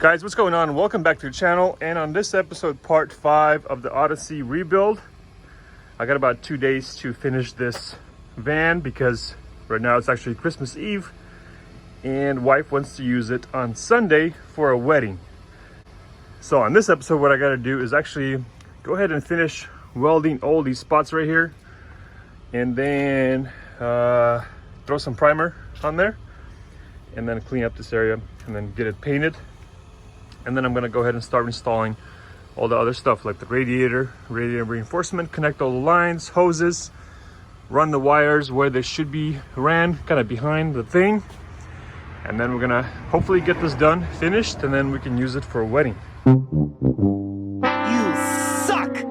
Guys, what's going on? Welcome back to the channel. And on this episode, part 5 of the Odyssey rebuild, I got about 2 days to finish this van because right now it's actually Christmas Eve and wife wants to use it on Sunday for a wedding. So on this episode, what I got to do is actually go ahead and finish welding all these spots right here and then throw some primer on there and then clean up this area and then get it painted. And then I'm going to go ahead and start installing all the other stuff like the radiator reinforcement, connect all the lines, hoses, run the wires where they should be ran, kind of behind the thing. And then we're going to hopefully get this done, finished, and then we can use it for a wedding. You suck!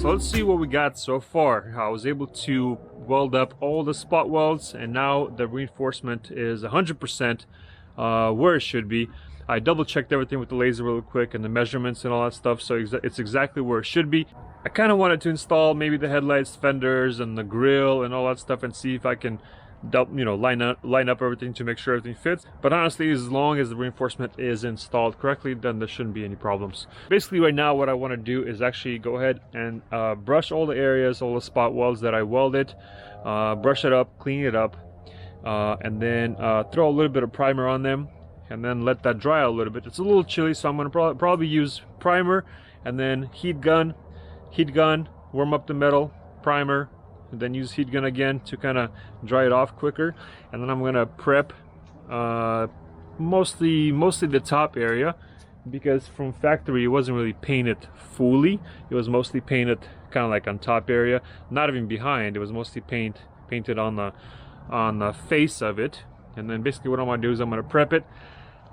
So let's see what we got so far. I was able to weld up all the spot welds and now the reinforcement is 100% where it should be. I double checked everything with the laser real quick and the measurements and all that stuff, so it's exactly where it should be. I kind of wanted to install maybe the headlights, fenders, and the grill and all that stuff and see if I can line up everything to make sure everything fits. But honestly, as long as the reinforcement is installed correctly, then there shouldn't be any problems. Basically right now what I want to do is actually go ahead and brush all the areas, all the spot welds that I welded, brush it up, clean it up, and then throw a little bit of primer on them and then let that dry out a little bit. It's a little chilly, so I'm going to probably use primer and then heat gun, warm up the metal, primer, and then use heat gun again to kind of dry it off quicker. And then I'm gonna prep mostly the top area, because from factory it wasn't really painted fully. It was mostly painted kind of like on top area, not even behind. It was mostly painted on the face of it. And then basically what I'm gonna do is I'm gonna prep it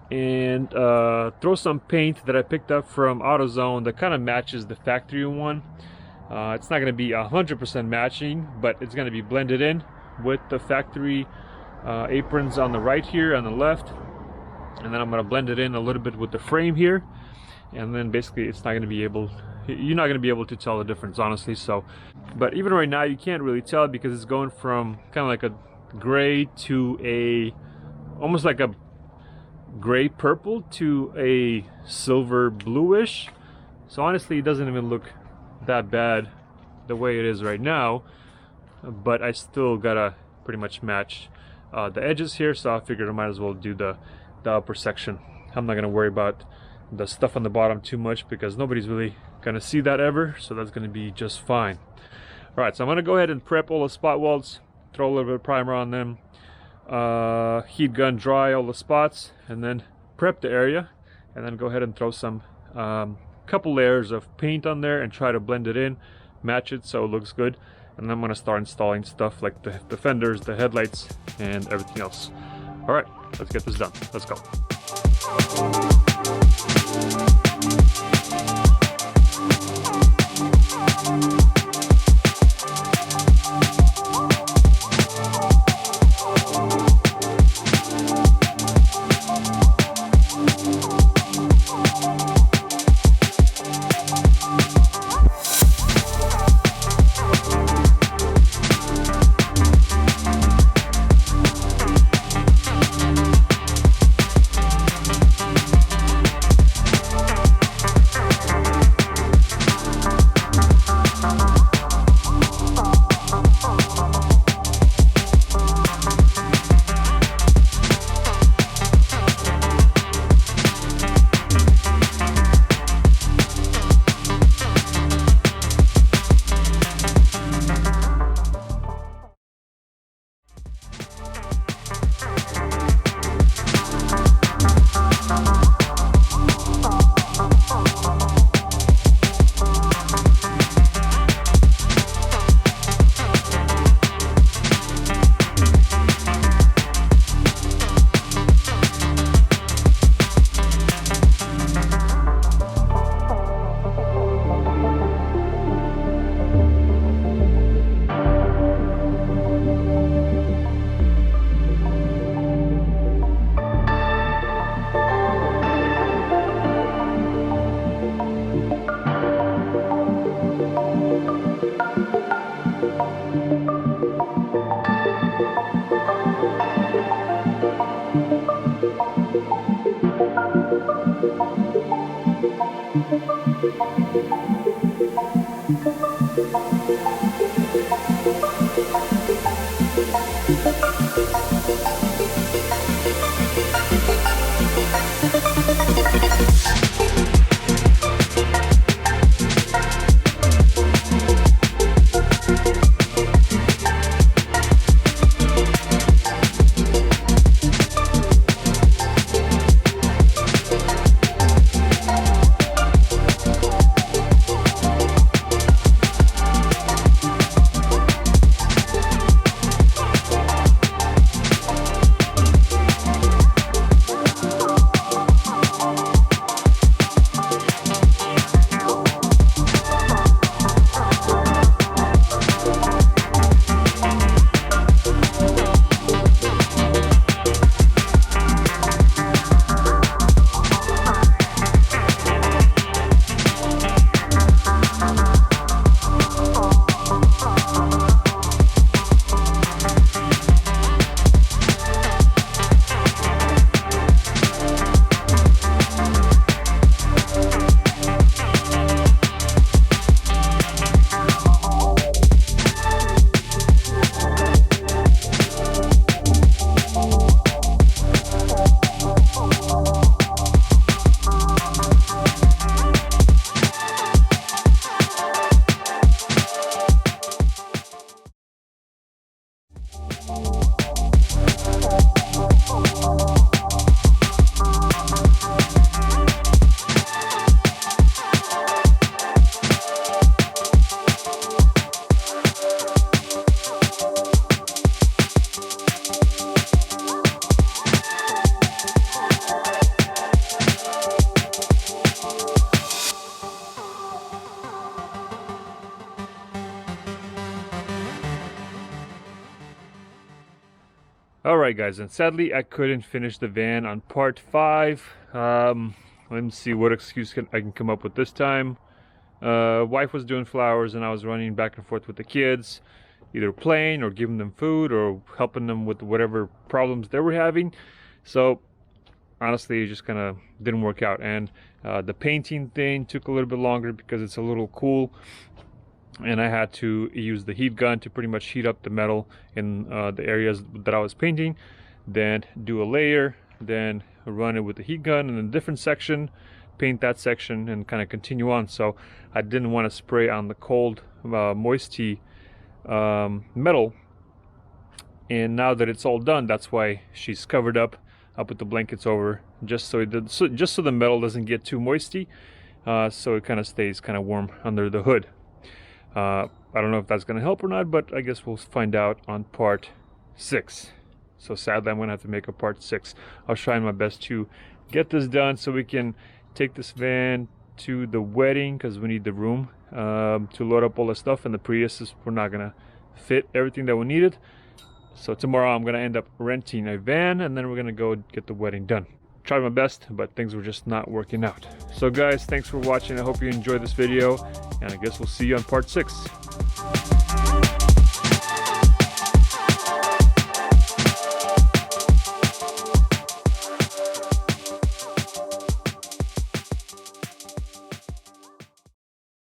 and throw some paint that I picked up from AutoZone that kind of matches the factory one. It's not going to be 100% matching, but it's going to be blended in. with the factory aprons on the right here, on the left, and then I'm going to blend it in a little bit with the frame here, and then basically it's not going to be able, you're not going to be able to tell the difference, honestly. So, but even right now you can't really tell because it's going from kind of like a gray to a almost like a gray purple to a silver bluish. So honestly, it doesn't even look that bad the way it is right now, but I still gotta pretty much match the edges here, so I figured I might as well do the upper section. I'm not gonna worry about the stuff on the bottom too much because nobody's really gonna see that ever, so that's gonna be just fine. All right, so I'm gonna go ahead and prep all the spot welds, throw a little bit of primer on them, heat gun dry all the spots, and then prep the area, and then go ahead and throw some couple layers of paint on there and try to blend it in, match it so it looks good. And then I'm gonna start installing stuff like the fenders, the headlights, and everything else. All right, let's get this done. Let's go. Alright guys, and sadly I couldn't finish the van on part 5. Let me see what excuse I can come up with this time. Wife was doing flowers and I was running back and forth with the kids, either playing or giving them food or helping them with whatever problems they were having. So honestly, it just kind of didn't work out, and the painting thing took a little bit longer because it's a little cool, and I had to use the heat gun to pretty much heat up the metal in the areas that I was painting, then do a layer, then run it with the heat gun in a different section, paint that section, and kind of continue on. So I didn't want to spray on the cold moisty metal, and now that it's all done, that's why she's covered up. I'll put the blankets over just so the metal doesn't get too moisty, so it kind of stays kind of warm under the hood. I don't know if that's going to help or not, but I guess we'll find out on part 6. So sadly, I'm going to have to make a part 6. I'll try my best to get this done so we can take this van to the wedding, because we need the room to load up all the stuff, and the Prius we're not going to fit everything that we needed. So tomorrow I'm going to end up renting a van, and then we're going to go get the wedding done. Tried my best, but things were just not working out. So guys, thanks for watching. I hope you enjoyed this video, and I guess we'll see you on part 6.